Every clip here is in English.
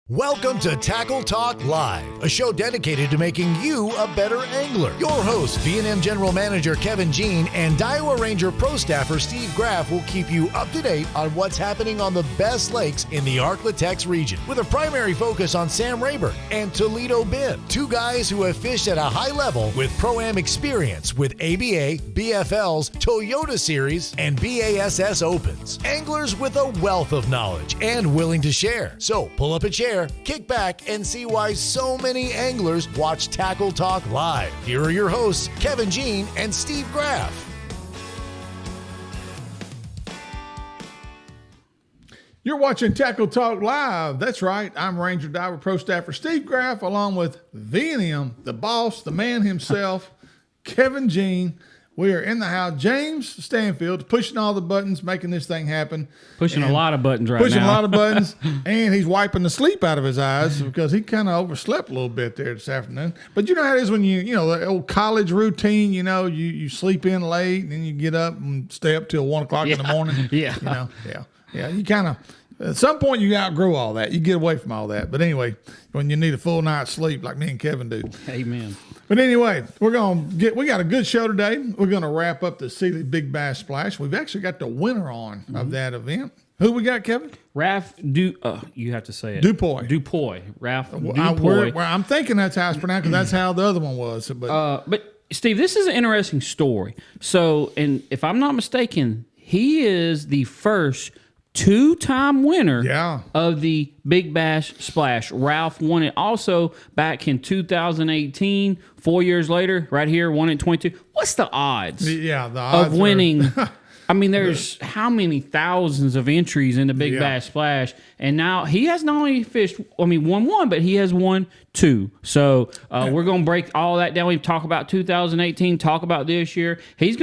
Welcome to Tackle Talk Live, a show dedicated to making you a better angler. Your host, V&M General Manager Kevin Jean and Daiwa Ranger Pro Staffer Steve Graff will keep you up to date on what's happening on the best lakes in the Arklatex region, with a primary focus on Sam Rayburn and Toledo Bend, two guys who have fished at a high level with Pro-Am experience with ABA, BFLs, Toyota Series, and BASS Opens. Anglers with a wealth of knowledge and willing to share. So pull up a chair, kick back, and see why so many anglers watch Tackle Talk Live. Here are your hosts, Kevin Jean and Steve Graff. You're watching Tackle Talk Live. That's right. I'm Ranger Diver Pro Staffer Steve Graff, along with V&M, the boss, the man himself, Kevin Jean. We are in the house. James Stanfield pushing all the buttons, making this thing happen. Pushing a lot of buttons right now. Pushing a lot of buttons, and he's wiping the sleep out of his eyes because he kind of overslept a little bit there this afternoon. But you know how it is when you know, the old college routine, you sleep in late, and then you get up and stay up till 1 o'clock in the morning. Yeah. Yeah. You kind of, at some point you outgrow all that. You get away from all that. But anyway, when you need a full night's sleep like me and Kevin do. Amen. But anyway, we got a good show today. We're going to wrap up the Sealy Big Bass Splash. We've actually got the winner on of that event. Who we got, Kevin? You have to say it. Dupuy. Ralph Dupuy. I'm thinking that's how it's pronounced because that's how the other one was. But Steve, this is an interesting story. So, and if I'm not mistaken, he is the first two-time winner of the Big Bass Splash. Ralph won it also back in 2018. 4 years later, right here, won it 22. What's the odds? Yeah, the odds of winning. I mean, there's how many thousands of entries in the Big Bass Splash, and now he has not only won one, but he has won two. So we're going to break all that down. We talk about 2018, talk about this year. He's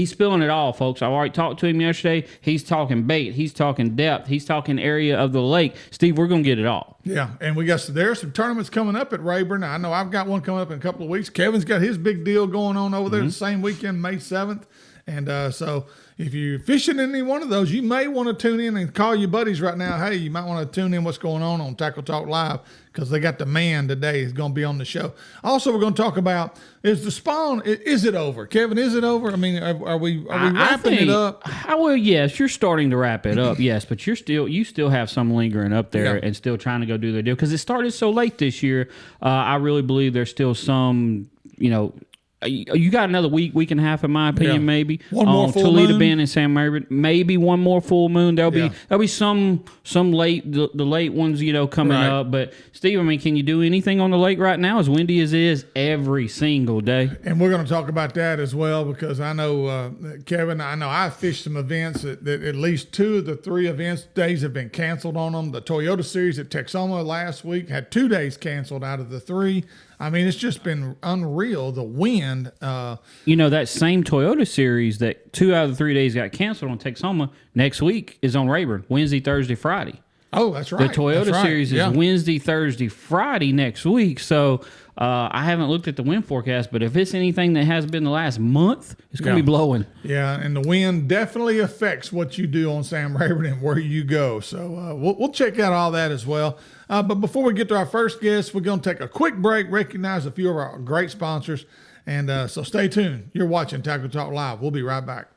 spilling it all, folks. I already talked to him yesterday. He's talking bait. He's talking depth. He's talking area of the lake. Steve, we're going to get it all. Yeah, and there's some tournaments coming up at Rayburn. I know I've got one coming up in a couple of weeks. Kevin's got his big deal going on over there the same weekend, May 7th. And so if you're fishing in any one of those, you may want to tune in and call your buddies right now. Hey, you might want to tune in what's going on Tackle Talk Live because they got the man today is going to be on the show. Also, we're going to talk about, is the spawn, is it over? Kevin, is it over? I mean, are we wrapping it up? Well, yes, you're starting to wrap it up, yes, but you still have some lingering up there and still trying to go do their deal because it started so late this year. I really believe there's still some, you got another week and a half, in my opinion, maybe. One more full Toledo moon. Bend and Sam Rayburn. Maybe one more full moon. There'll be some late, the late ones, coming up. But Steve, I mean, can you do anything on the lake right now? As windy as it is every single day. And we're going to talk about that as well because I know, Kevin, I fished some events that at least 2 of the 3 days have been canceled on them. The Toyota Series at Texoma last week had 2 days canceled out of the 3. I mean, it's just been unreal, the wind. That same Toyota Series that 2 out of the 3 days got canceled on Texoma, next week is on Rayburn, Wednesday, Thursday, Friday. Oh, that's right. The Toyota Series is Wednesday, Thursday, Friday next week. So I haven't looked at the wind forecast, but if it's anything that has been the last month, it's going to be blowing. Yeah, and the wind definitely affects what you do on Sam Rayburn and where you go. So we'll check out all that as well. But before we get to our first guest, we're going to take a quick break, recognize a few of our great sponsors. And so stay tuned. You're watching Tackle Talk Live. We'll be right back.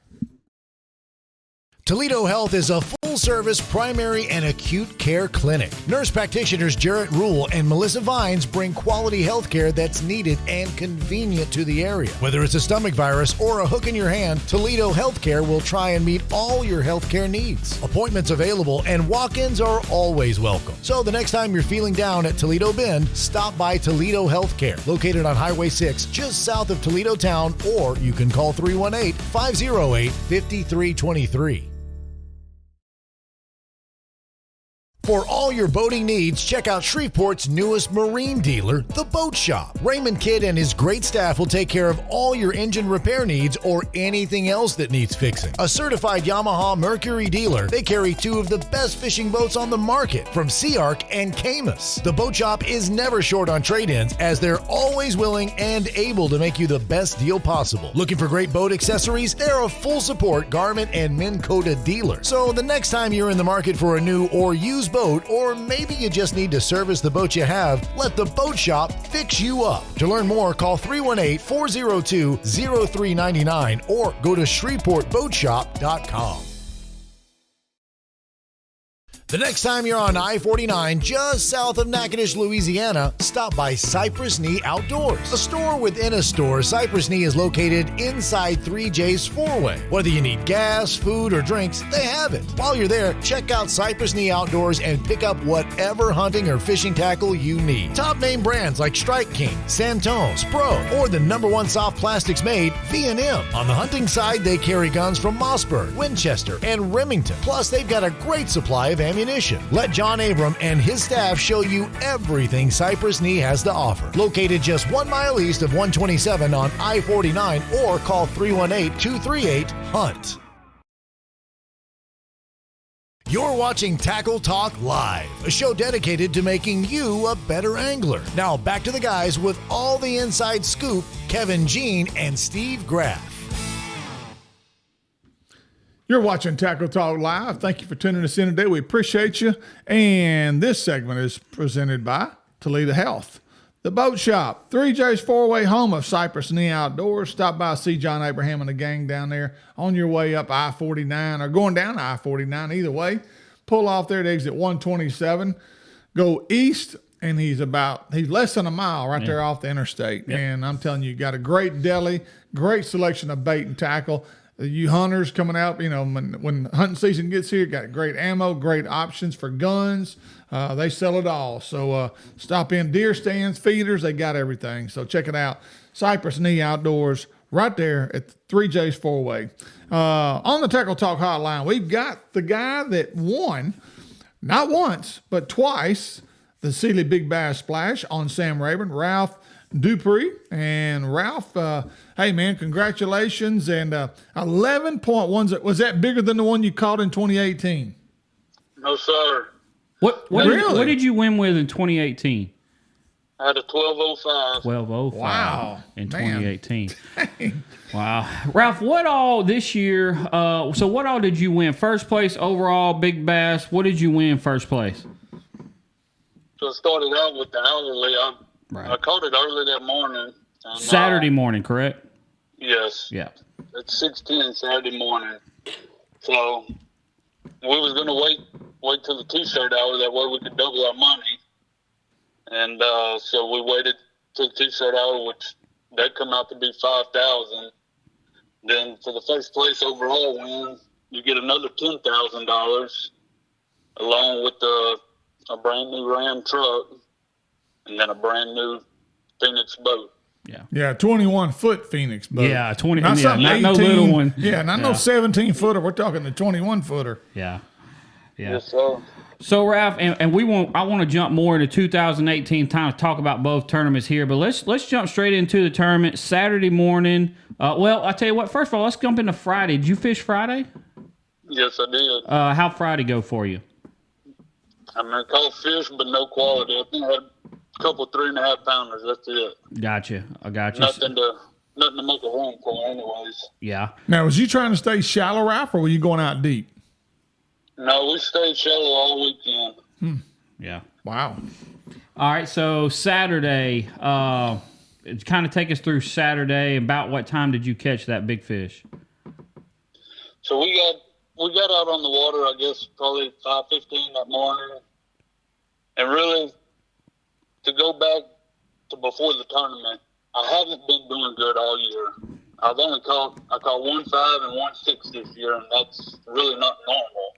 Toledo Health is a full-service primary and acute care clinic. Nurse practitioners Jarrett Rule and Melissa Vines bring quality health care that's needed and convenient to the area. Whether it's a stomach virus or a hook in your hand, Toledo Healthcare will try and meet all your healthcare needs. Appointments available and walk-ins are always welcome. So the next time you're feeling down at Toledo Bend, stop by Toledo Healthcare, located on Highway 6, just south of Toledo Town, or you can call 318-508-5323. For all your boating needs, check out Shreveport's newest marine dealer, The Boat Shop. Raymond Kidd and his great staff will take care of all your engine repair needs or anything else that needs fixing. A certified Yamaha Mercury dealer, they carry 2 of the best fishing boats on the market from Sea Arc and Camus. The Boat Shop is never short on trade-ins as they're always willing and able to make you the best deal possible. Looking for great boat accessories? They're a full support Garmin and Minn Kota dealer. So the next time you're in the market for a new or used boat, boat, or maybe you just need to service the boat you have, let the Boat Shop fix you up. To learn more, call 318-402-0399 or go to shreveportboatshop.com. The next time you're on I-49 just south of Natchitoches, Louisiana, stop by Cypress Knee Outdoors. A store within a store, Cypress Knee is located inside 3J's 4-Way. Whether you need gas, food, or drinks, they have it. While you're there, check out Cypress Knee Outdoors and pick up whatever hunting or fishing tackle you need. Top name brands like Strike King, Santones, Pro, or the #1 soft plastics made, V&M. On the hunting side, they carry guns from Mossberg, Winchester, and Remington. Plus, they've got a great supply of ammunition. Let John Abram and his staff show you everything Cypress Knee has to offer. Located just 1 mile east of 127 on I-49 or call 318-238-HUNT. You're watching Tackle Talk Live, a show dedicated to making you a better angler. Now back to the guys with all the inside scoop, Kevin Jean and Steve Graff. You're watching Tackle Talk Live. Thank you for tuning us in today. We appreciate you. And this segment is presented by Toledo Health. The Boat Shop, 3J's 4-Way, home of Cypress Knee Outdoors. Stop by, see John Abraham and the gang down there on your way up I-49 or going down I-49. Either way, pull off there at exit 127. Go east, and he's less than a mile right there off the interstate. Yep. And I'm telling you, got a great deli, great selection of bait and tackle. You hunters coming out, when hunting season gets here, got great ammo, great options for guns. They sell it all. So stop in, deer stands, feeders, they got everything. So check it out. Cypress Knee Outdoors right there at 3J's 4-Way. On the Tackle Talk hotline, we've got the guy that won, not once, but twice, the Sealy Big Bass Splash on Sam Rayburn, Ralph Dupuy. And Ralph, hey man, congratulations. And 11.1, was that bigger than the one you caught in 2018? No, sir. What did you win with in 2018? I had a 1205. 1205. Wow. In 2018. Wow. Ralph, what all this year, so what all did you win? First place overall, Big Bass. What did you win first place? So I started out with the hourly. Right. I caught it early that morning. And, Saturday morning, correct? Yes. Yeah. It's 6:10 Saturday morning. So we was going to wait till the T-shirt hour. That way we could double our money. And so we waited till the T-shirt hour, which that come out to be $5,000. Then for the first place overall win, you get another $10,000 along with a brand new Ram truck. And then a brand new Phoenix boat. Yeah, 21-foot Phoenix boat. Yeah, 20. Not not no little one. Yeah, not no 17-footer. We're talking the 21-footer. Yeah. Yes, sir. So Ralph, and I want to jump more into 2018 time to talk about both tournaments here, but let's jump straight into the tournament Saturday morning. Well, I'll tell you what. First of all, let's jump into Friday. Did you fish Friday? Yes, I did. How'd Friday go for you? I mean, I caught fish, but no quality. I think I had a couple 3.5 pounders. That's it. Gotcha. I got you. Nothing to make a run for, anyways. Yeah. Now, was you trying to stay shallow, Ralph, or were you going out deep? No, we stayed shallow all weekend. Yeah. Wow. All right. So Saturday, kind of take us through Saturday. About what time did you catch that big fish? So we got out on the water, I guess, probably 5:15 that morning. And really, to go back to before the tournament, I haven't been doing good all year. I caught 1.5 and 1.6 this year, and that's really not normal.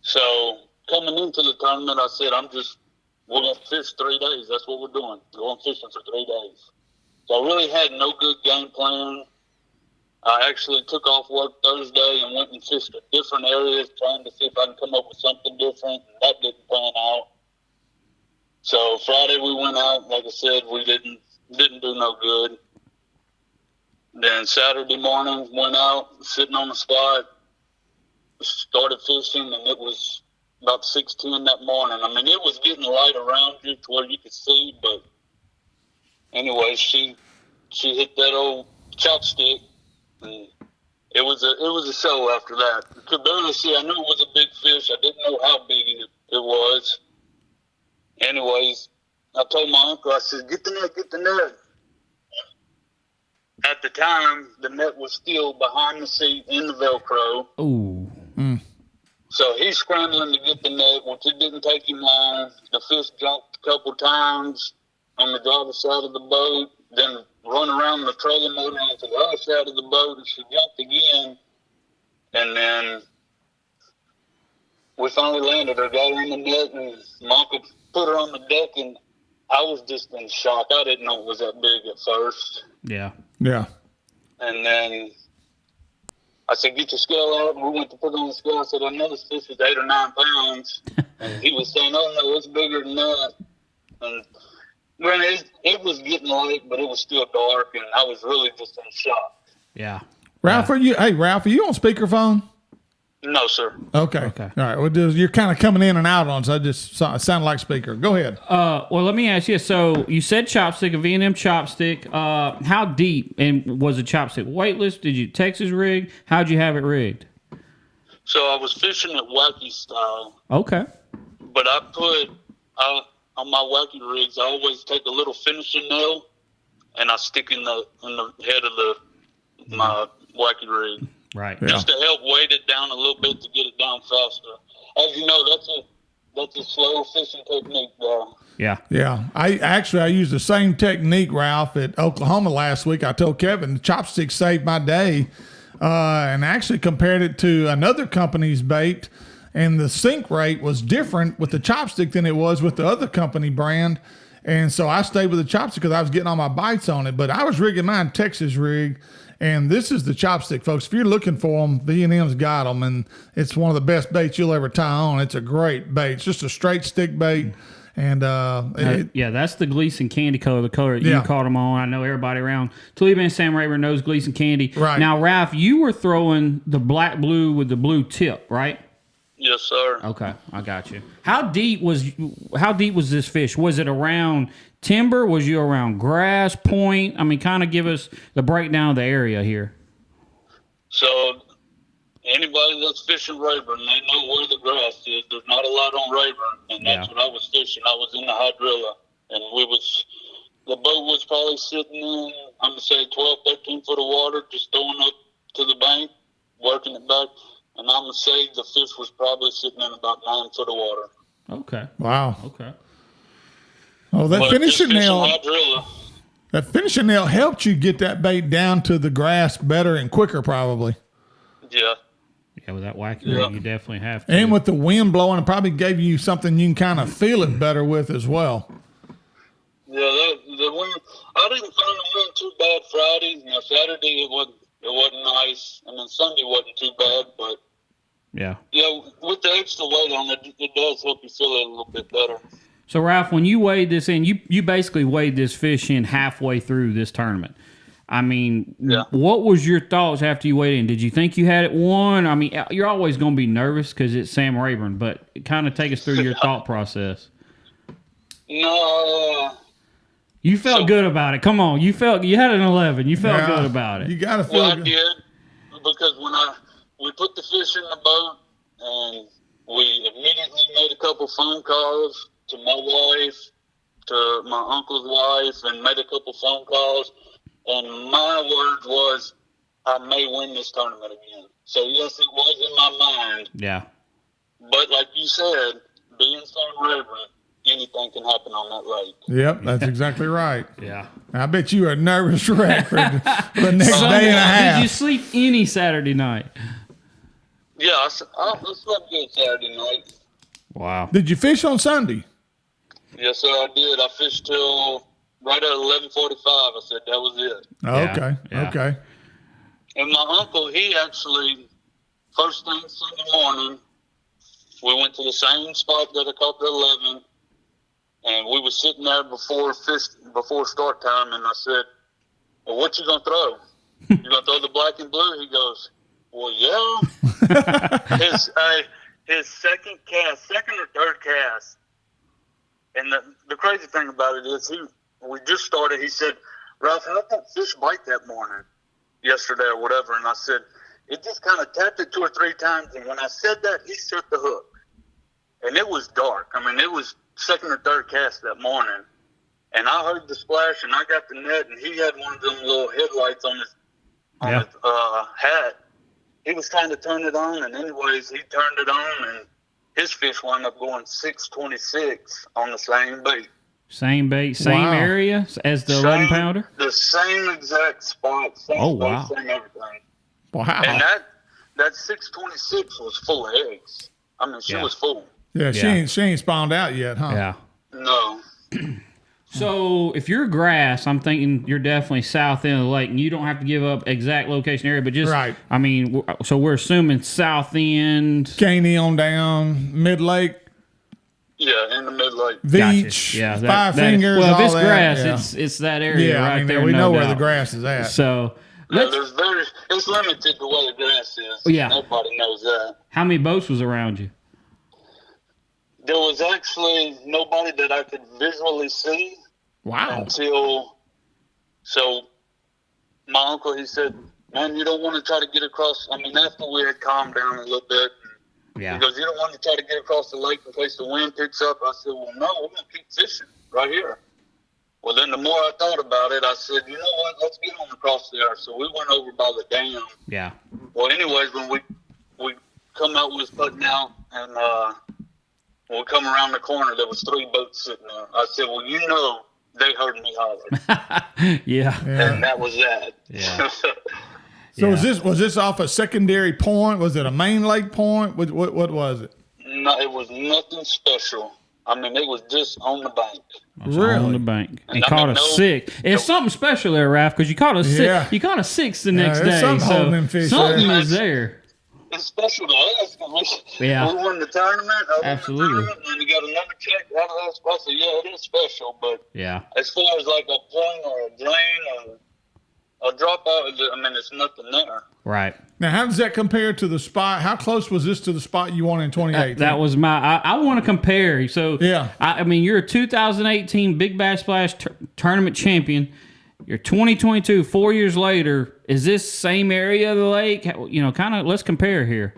So coming into the tournament, I said, we're going to fish 3 days. That's what we're doing. We're going fishing for 3 days. So I really had no good game plan. I actually took off work Thursday and went and fished at different areas, trying to see if I can come up with something different. And that didn't pan out. So Friday we went out. Like I said, we didn't do no good. Then Saturday morning went out, sitting on the spot, started fishing, and it was about 6:10 that morning. I mean, it was getting light around you to where you could see, but anyway, she hit that old chopstick. And it was a show after that. I could barely see. I knew it was a big fish. I didn't know how big it was. anyways, I told my uncle, I said, get the net. At the time, the net was still behind the seat in the Velcro. Ooh. So he's scrambling to get the net, which it didn't take him long. The fish jumped a couple times on the driver's side of the boat, then run around the trolling motor onto the other side of the boat, and she jumped again. And then we finally landed her, got her in the net, and my uncle put her on the deck, and I was just in shock. I didn't know it was that big at first. Yeah. Yeah. And then I said, get your scale out. And we went to put on the scale. I said, I know this fish is 8 or 9 pounds. And he was saying, oh, no, it's bigger than that. And granted, it was getting late, but it was still dark, and I was really just in shock. Yeah. Ralph, are you on speakerphone? No, sir. Okay. All right. Well, you're kind of coming in and out on, so it sounded like speaker. Go ahead. Well, let me ask you. So you said chopstick, a V&M chopstick. How deep and was the chopstick weightless? Did you Texas rig? How'd you have it rigged? So I was fishing at wacky style. Okay. But I put on my wacky rigs, I always take a little finishing nail and I stick in the head of my wacky rig. Right. Just to help weight it down a little bit to get it down faster. As you know, that's a slow fishing technique, though. Yeah. Yeah. I used the same technique, Ralph, at Oklahoma last week. I told Kevin the chopstick saved my day, and actually compared it to another company's bait, and the sink rate was different with the chopstick than it was with the other company brand. And so I stayed with the chopstick because I was getting all my bites on it. But I was rigging mine Texas rig. And this is the chopstick, folks. If you're looking for them, V&M's got them, and it's one of the best baits you'll ever tie on. It's a great bait. It's just a straight stick bait. And that's the Gleason Candy color, the color that you caught them on. I know everybody around Toledo and Sam Rayburn knows Gleason Candy. Right. Now, Ralph, you were throwing the black blue with the blue tip, right? Yes, sir. Okay, I got you. How deep was this fish? Was it around timber? Was you around grass point? I mean, kind of give us the breakdown of the area here. So anybody that's fishing Rayburn, they know where the grass is. There's not a lot on Rayburn, and that's what I was fishing. I was in the hydrilla, and the boat was probably sitting in, I'm gonna say 12, 13 foot of water, just throwing up to the bank, working it back. And I'm going to say the fish was probably sitting in about 9 foot of water. Okay. Wow. Okay. Oh, that finishing nail helped you get that bait down to the grass better and quicker, probably. Yeah. Yeah, with that wacky rig, you definitely have to. And with the wind blowing, it probably gave you something you can kind of feel it better with as well. Yeah, the wind, I didn't find the wind too bad Friday. Saturday it wasn't nice, and then Sunday wasn't too bad, but yeah, with the extra weight on it, it does help you feel it a little bit better. So, Ralph, when you weighed this in, you basically weighed this fish in halfway through this tournament. I mean, what was your thoughts after you weighed in? Did you think you had it won? I mean, you're always going to be nervous because it's Sam Rayburn, but kind of take us through your thought process. No. You felt good about it. Come on. You had an 11. You felt good about it. You got to feel good. I did, because when we put the fish in the boat, and we immediately made a couple phone calls to my wife, to my uncle's wife, and made a couple phone calls. And my word was, I may win this tournament again. So, yes, it was in my mind. Yeah. But like you said, being Sam Rayburn, anything can happen on that lake. Yep, that's exactly right. Yeah. I bet you were a nervous wreck for the next day and a half. Did you sleep any Saturday night? Yeah, I slept good Saturday night. Wow. Did you fish on Sunday? Yes, sir, I did. I fished till right at 11:45. I said that was it. Oh, Yeah, okay. And my uncle, he actually, first thing Sunday morning, we went to the same spot that I caught the 11, and we were sitting there before start time, and I said, well, what you going to throw? You going to throw the black and blue? He goes, well, yeah. His second or third cast. And the crazy thing about it is we just started, he said, Ralph, how'd that fish bite that morning, yesterday or whatever? And I said, it just kind of tapped it 2 or 3 times. And when I said that, he set the hook. and it was dark. I mean, it was second or third cast that morning, and I heard the splash, and I got the net, and he had one of them little headlights on his hat. He was trying to turn it on, and anyways, he turned it on, and his fish wound up going 626 on the same bait. Same bait, same area as the 11 pounder? The same exact spot, same bait, same everything. Wow. And that 626 was full of eggs. I mean, she was full. Yeah, she ain't spawned out yet, huh? Yeah. No. So if you're grass, I'm thinking you're definitely south end of the lake, and you don't have to give up exact location area, but just, right. I mean, so we're assuming south end. Caney on down, mid-lake. Yeah, in the mid-lake. Beach, gotcha. Five Fingers, well, all if it's that, grass, it's that area right there. We know where the doubt. grass is at. So it's limited the way the grass is. Yeah. Nobody knows that. How many boats was around you? There was actually nobody that I could visually see. Wow. So my uncle, he said, man, you don't want to try to get across. I mean, after we had calmed down a little bit, Yeah. he goes, you don't want to try to get across the lake in case the wind picks up. I said, well, no, we're going to keep fishing right here. Well, then the more I thought about it, I said, you know what, let's get on across there. So we went over by the dam. Yeah. Well, anyways, when we come out, we was putting out, and when we come around the corner, there was 3 boats sitting there. I said, well, you know, they heard me holler. Yeah. And that was that. Yeah. So was this off a secondary point? Was it a main lake point? What was it? No, it was nothing special. I mean, it was just on the bank. Really? On the bank. And I caught mean, a 6. It's something special there, Ralph, because you caught a 6. Yeah. You caught a 6 the next there's day. something holding them fish something there. is there. It's special to us. We won the tournament. Absolutely. And we got another check out of that spot. So, yeah, it is special. But Yeah. as far as like a point or a drain or a drop out, I mean, it's nothing there. Right. Now, how does that compare to the spot? How close was this to the spot you won in 2018? That was I want to compare. So, yeah. I mean, you're a 2018 Big Bass Splash tournament champion. You're 2022, 4 years later. Is this same area of the lake? You know, kind of, let's compare here.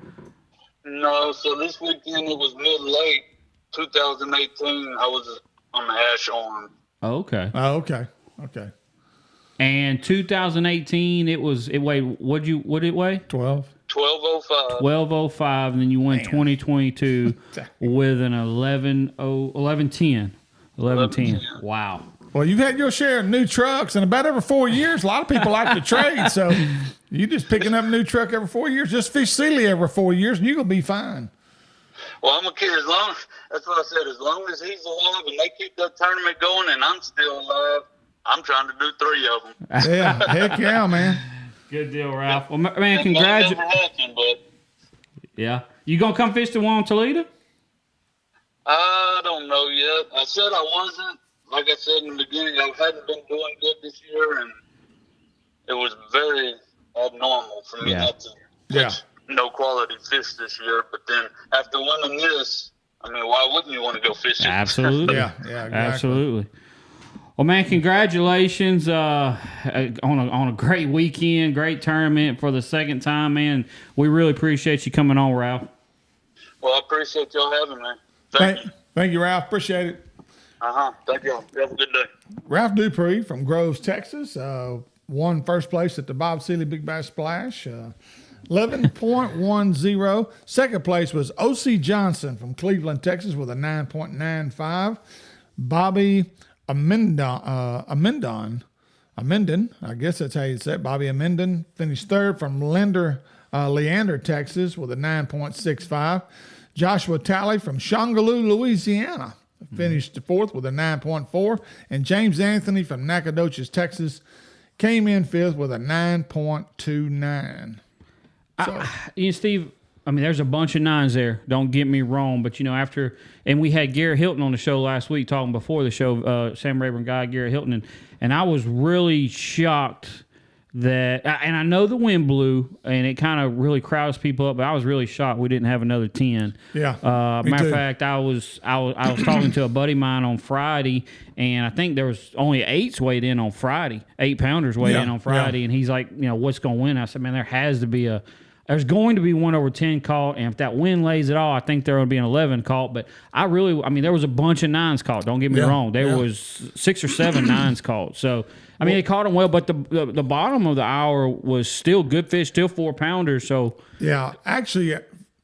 No, so this weekend it was mid-late 2018. I was on the Ash Arm. Oh, okay. Oh, okay. Okay. And 2018, it weighed, what did it weigh? 12. 1205. 1205, and then you won 2022 with an 1110. 1110. Wow. Well, you've had your share of new trucks, and about every 4 years, a lot of people like to trade. So you just picking up a new truck every 4 years. Just fish Sealy every 4 years, and you're going to be fine. Well, I'm going to keep, that's what I said, as long as he's alive and they keep that tournament going and I'm still alive, I'm trying to do 3 of them. Yeah, heck yeah, man. Good deal, Ralph. Well, man, congratulations. Yeah. You going to come fish the one in Toledo? I don't know yet. I said I wasn't. Like I said in the beginning, I hadn't been doing good this year, and it was very abnormal for me not to catch no quality fish this year. But then after winning this, I mean, why wouldn't you want to go fishing? Absolutely. Yeah, exactly. Absolutely. Well, man, congratulations on a great weekend, great tournament for the second time, man. We really appreciate you coming on, Ralph. Well, I appreciate y'all having me. Thank you, Ralph. Appreciate it. Thank y'all. Have a good day. Ralph Dupuy from Groves, Texas, won first place at the Bob Sealy Big Bass Splash, 11.10. Second place was O.C. Johnson from Cleveland, Texas, with a 9.95. Bobby Amendon, I guess that's how you say it. Bobby Amendon finished third from Leander, Texas, with a 9.65. Joshua Talley from Shongaloo, Louisiana, finished fourth with a 9.4. And James Anthony from Nacogdoches, Texas, came in fifth with a 9.29. So, Steve, I mean, there's a bunch of nines there. Don't get me wrong, but and we had Garrett Hilton on the show last week talking before the show, Sam Rayburn guy, Garrett Hilton, and I was really shocked that, and I know the wind blew and it kind of really crowds people up, but I was really shocked we didn't have another 10. Yeah. Matter of fact, I was talking to a buddy of mine on Friday, and I think there was only 8s weighed in on Friday, 8-pounders weighed in on Friday, and he's like, what's going to win? I said, man, there has to be a There's going to be 1 over 10 caught, and if that wind lays it all, I think there will be an 11 caught. But I mean, there was a bunch of 9s caught. Don't get me wrong. There was 6 or 7 9s caught. So, I mean, they caught them well, but the bottom of the hour was still good fish, still 4-pounders. So, yeah, actually,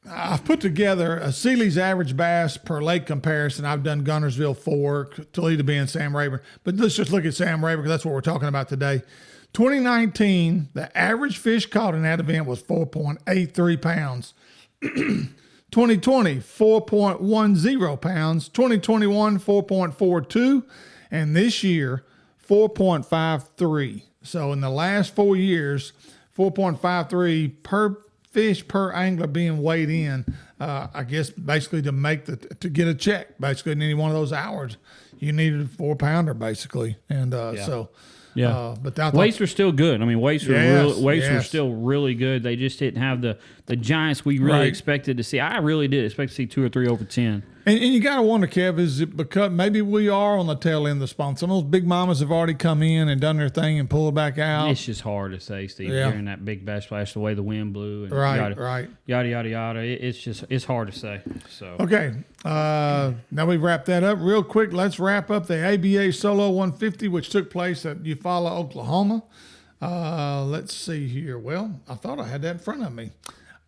I've put together a Seeley's average bass per lake comparison. I've done Gunnersville 4, Toledo Bend, Sam Rayburn. But let's just look at Sam Rayburn because that's what we're talking about today. 2019, the average fish caught in that event was 4.83 pounds. 2020, 4.10 pounds. 2021, 4.42. And this year, 4.53. So in the last 4 years, 4.53 per fish per angler being weighed in. I guess basically to get a check. Basically in any one of those hours, you needed a 4-pounder basically. And so. Yeah, but weights were still good. I mean, weights were still really good. They just didn't have the giants we really expected to see. I really did expect to see 2 or 3 over 10. And you got to wonder, Kev, is it because maybe we are on the tail end of the spawn? Some of those big mamas have already come in and done their thing and pulled back out. It's just hard to say, Steve, during that big bass splash, the way the wind blew. And Right. Yada, yada, yada. It's hard to say. So okay. Now we've wrapped that up real quick. Let's wrap up the ABA Solo 150, which took place at Eufaula, Oklahoma. Let's see here. Well, I thought I had that in front of me.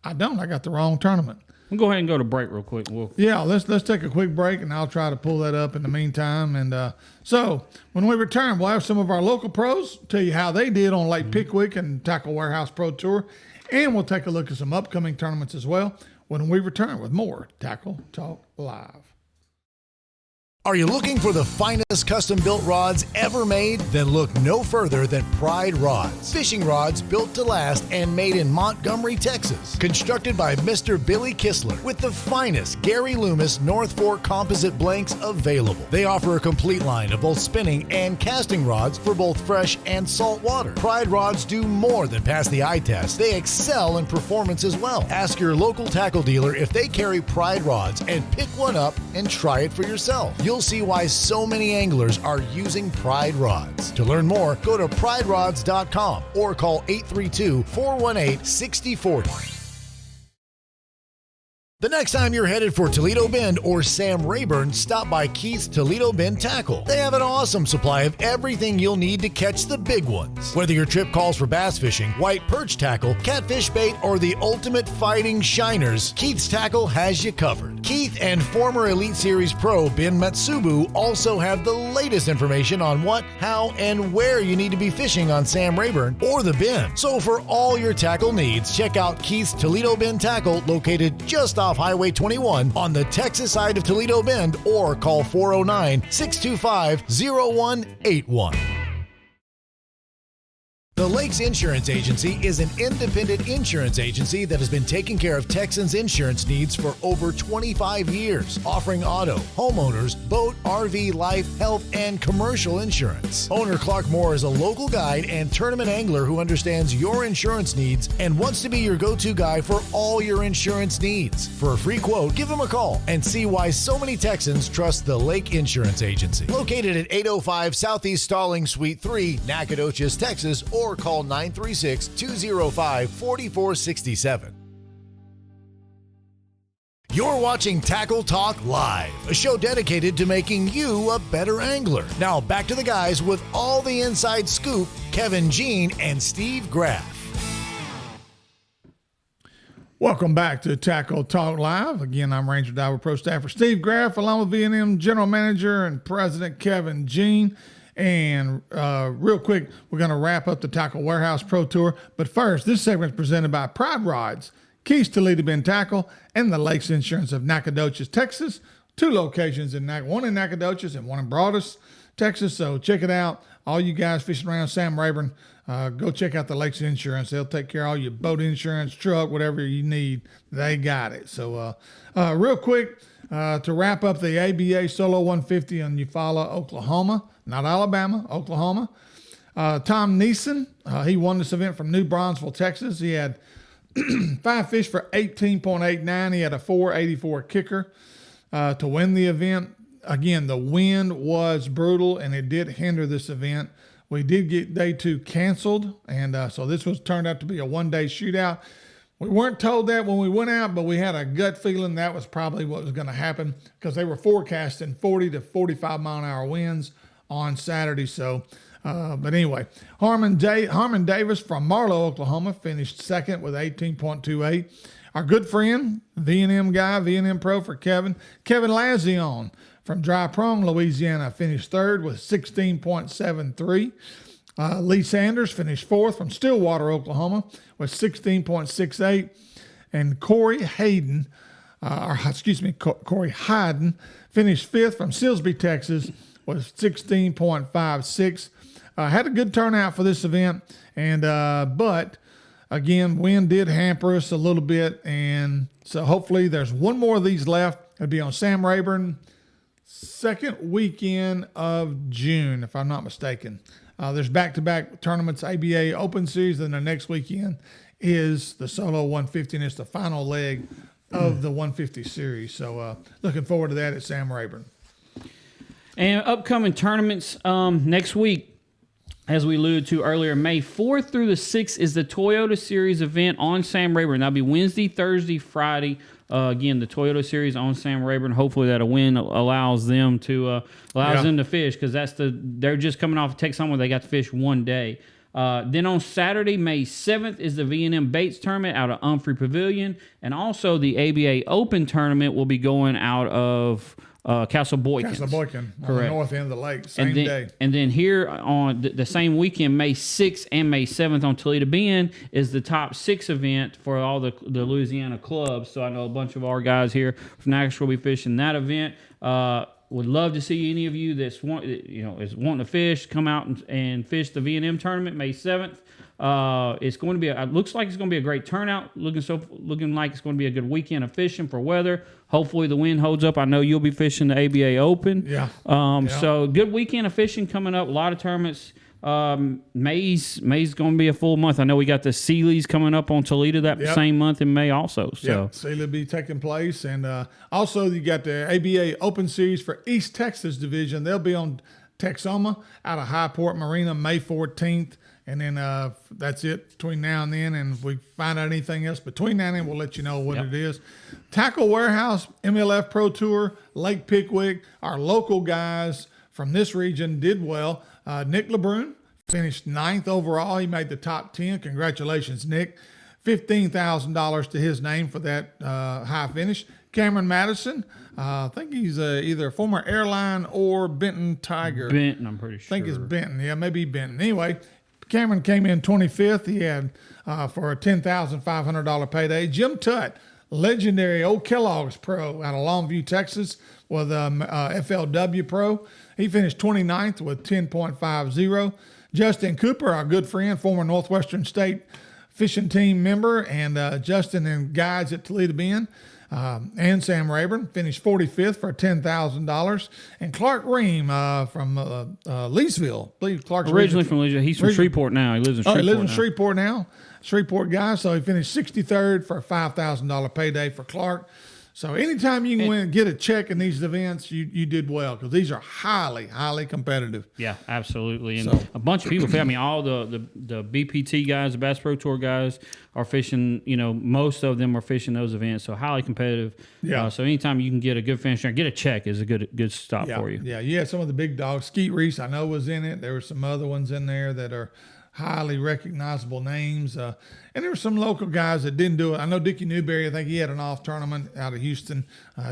I don't. I got the wrong tournament. We'll go ahead and go to break real quick. Let's take a quick break, and I'll try to pull that up in the meantime. And so when we return, we'll have some of our local pros tell you how they did on Lake Pickwick and Tackle Warehouse Pro Tour, and we'll take a look at some upcoming tournaments as well when we return with more Tackle Talk Live. Are you looking for the finest custom-built rods ever made? Then look no further than Pride Rods. Fishing rods built to last and made in Montgomery, Texas. Constructed by Mr. Billy Kistler with the finest Gary Loomis North Fork composite blanks available. They offer a complete line of both spinning and casting rods for both fresh and salt water. Pride Rods do more than pass the eye test. They excel in performance as well. Ask your local tackle dealer if they carry Pride Rods and pick one up and try it for yourself. You'll see why so many anglers are using Pride Rods. To learn more, go to priderods.com or call 832-418-6040. The next time you're headed for Toledo Bend or Sam Rayburn, stop by Keith's Toledo Bend Tackle. They have an awesome supply of everything you'll need to catch the big ones. Whether your trip calls for bass fishing, white perch tackle, catfish bait, or the ultimate fighting shiners, Keith's Tackle has you covered. Keith and former Elite Series pro Ben Matsubu also have the latest information on what, how, and where you need to be fishing on Sam Rayburn or the Bend. So for all your tackle needs, check out Keith's Toledo Bend Tackle, located just off Highway 21 on the Texas side of Toledo Bend, or call 409-625-0181. The Lakes Insurance Agency is an independent insurance agency that has been taking care of Texans' insurance needs for over 25 years, offering auto, homeowners, boat, RV, life, health, and commercial insurance. Owner Clark Moore is a local guide and tournament angler who understands your insurance needs and wants to be your go-to guy for all your insurance needs. For a free quote, give him a call and see why so many Texans trust the Lake Insurance Agency. Located at 805 Southeast Stalling Suite 3, Nacogdoches, Texas, or call 936-205-4467. You're watching Tackle Talk Live, a show dedicated to making you a better angler. Now back to the guys with all the inside scoop, Kevin Jean and Steve Graff. Welcome back to Tackle Talk Live. Again, I'm Ranger Diver Pro Staffer Steve Graff, along with V&M General Manager and President Kevin Jean. And real quick, we're going to wrap up the Tackle Warehouse Pro Tour. But first, this segment is presented by Pride Rods, Keith's Toledo Bend Tackle, and the Lakes Insurance of Nacogdoches, Texas. 2 locations, one in Nacogdoches and one in Broadus, Texas. So check it out. All you guys fishing around Sam Rayburn, go check out the Lakes Insurance. They'll take care of all your boat insurance, truck, whatever you need. They got it. So real quick, to wrap up the ABA Solo 150 in Eufaula, Oklahoma, not Alabama, Oklahoma. Tom Neeson, he won this event from New Braunfels, Texas. He had 5 fish for 18.89. He had a 4.84 kicker to win the event. Again, the wind was brutal, and it did hinder this event. We did get day 2 canceled, and so this was turned out to be a one-day shootout. We weren't told that when we went out, but we had a gut feeling that was probably what was going to happen because they were forecasting 40 to 45 mile an hour winds on Saturday. So, but anyway, Harmon Davis from Marlow, Oklahoma, finished second with 18.28. Our good friend, V&M guy, V&M Pro for Kevin Lazion from Dry Prong, Louisiana, finished third with 16.73. Lee Sanders finished fourth from Stillwater, Oklahoma, with 16.68, and Corey Hayden finished fifth from Silsbee, Texas, with 16.56. Had a good turnout for this event, and but again, wind did hamper us a little bit, and so hopefully there's one more of these left. It'll be on Sam Rayburn, second weekend of June, if I'm not mistaken. There's back-to-back tournaments, ABA Open Series, and the next weekend is the Solo 150, and it's the final leg of the 150 series. So looking forward to that at Sam Rayburn. And upcoming tournaments next week, as we alluded to earlier, May 4th through the 6th is the Toyota Series event on Sam Rayburn. That'll be Wednesday, Thursday, Friday. Again, the Toyota Series on Sam Rayburn. Hopefully that a win allows them to fish, because they're just coming off Texas where they got to fish one day. Then on Saturday, May 7th, is the V&M Baits tournament out of Humphrey Pavilion, and also the ABA Open tournament will be going out of Castle Boykin. Correct. On the north end of the lake, same day. And then here on the same weekend, May 6th and May 7th on Toledo Bend is the top 6 event for all the Louisiana clubs. So I know a bunch of our guys here from Nashville will be fishing that event. Would love to see any of you is wanting to fish, come out and fish the V&M tournament May 7th. It's going to be looks like it's going to be a great turnout. Looking like it's going to be a good weekend of fishing for weather. Hopefully the wind holds up. I know you'll be fishing the ABA Open. Yeah. So good weekend of fishing coming up. A lot of tournaments. May's going to be a full month. I know we got the Sealy's coming up on Toledo that same month in May also. So Sealy will be taking place, and also you got the ABA Open Series for East Texas Division. They'll be on Texoma out of Highport Marina May 14th. And then that's it between now and then. And if we find out anything else between now and then, we'll let you know what it is. Tackle Warehouse, MLF Pro Tour, Lake Pickwick, our local guys from this region did well. Nick LeBrun finished 9th overall. He made the top 10. Congratulations, Nick. $15,000 to his name for that high finish. Cameron Madison, I think he's either a former airline or Benton Tiger. Benton, I'm pretty sure. I think it's Benton. Yeah, maybe Benton. Anyway, Cameron came in 25th. He had for a $10,500 payday. Jim Tutt, legendary old Kellogg's Pro out of Longview, Texas, with FLW Pro. He finished 29th with 10.50. Justin Cooper, our good friend, former Northwestern State fishing team member, and Justin and guides at Toledo Bend. And Sam Rayburn finished 45th for $10,000. And Clark Ream from Leesville. I believe Clark's originally from Leesville. He's from Shreveport now. He lives in Shreveport. He lives in Shreveport now. Shreveport guy. So he finished 63rd for a $5,000 payday for Clark. So anytime you can win, get a check in these events, you did well, because these are highly, highly competitive. Yeah, absolutely. And a bunch of people, I mean, all the BPT guys, the Bass Pro Tour guys are fishing, most of them are fishing those events, so highly competitive. Yeah. So anytime you can get a good finish, get a check is a good stop for you. Yeah, you had some of the big dogs. Skeet Reese, I know, was in it. There were some other ones in there that are highly recognizable names. And there were some local guys that didn't do it. I know Dickie Newberry, I think he had an off tournament out of Houston.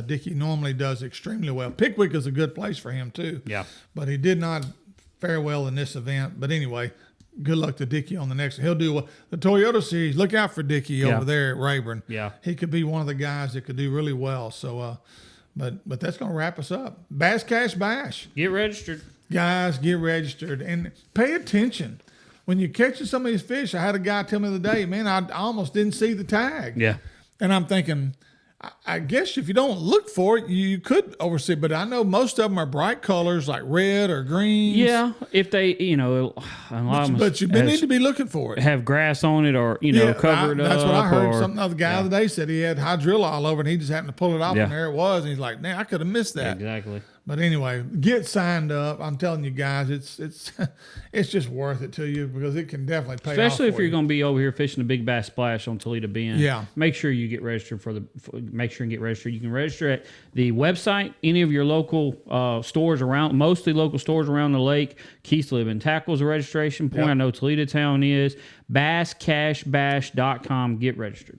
Dickie normally does extremely well. Pickwick is a good place for him too. Yeah. But he did not fare well in this event. But anyway, good luck to Dickie on the next one. He'll do well. The Toyota Series, look out for Dickie over there at Rayburn. Yeah. He could be one of the guys that could do really well. So, but that's going to wrap us up. Bass Cash Bash. Get registered. Guys, get registered and pay attention. When you're catching some of these fish, I had a guy tell me the other day, man, I almost didn't see the tag. Yeah. And I'm thinking, I guess if you don't look for it, you could oversee it. But I know most of them are bright colors like red or green. Yeah. If they, a lot of them but you need to be looking for it. Have grass on it or, covered up. That's what I heard. Some other guy the other day said he had hydrilla all over, and he just happened to pull it off, and there it was. And he's like, man, I could have missed that. Exactly. But anyway, get signed up. I'm telling you guys, it's it's just worth it to you because it can definitely pay off. Especially if for you're you. going to be over here fishing the Big Bass Splash on Toledo Bend. Yeah. Make sure you get registered make sure and get registered. You can register at the website, any of your local stores around, mostly local stores around the lake. Keith's Living Tackle's a registration point. Yep. I know Toledo Town is. BassCashBash.com. Get registered.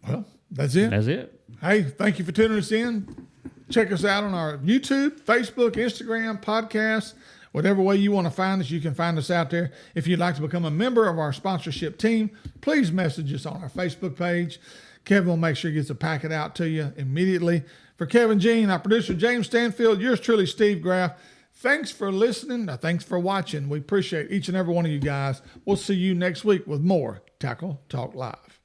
Well, that's it. That's it. Hey, thank you for tuning us in. Check us out on our YouTube, Facebook, Instagram, podcasts, whatever way you want to find us, you can find us out there. If you'd like to become a member of our sponsorship team, please message us on our Facebook page. Kevin will make sure he gets a packet out to you immediately. For Kevin Jean, our producer, James Stanfield, yours truly, Steve Graff. Thanks for listening. Thanks for watching. We appreciate each and every one of you guys. We'll see you next week with more Tackle Talk Live.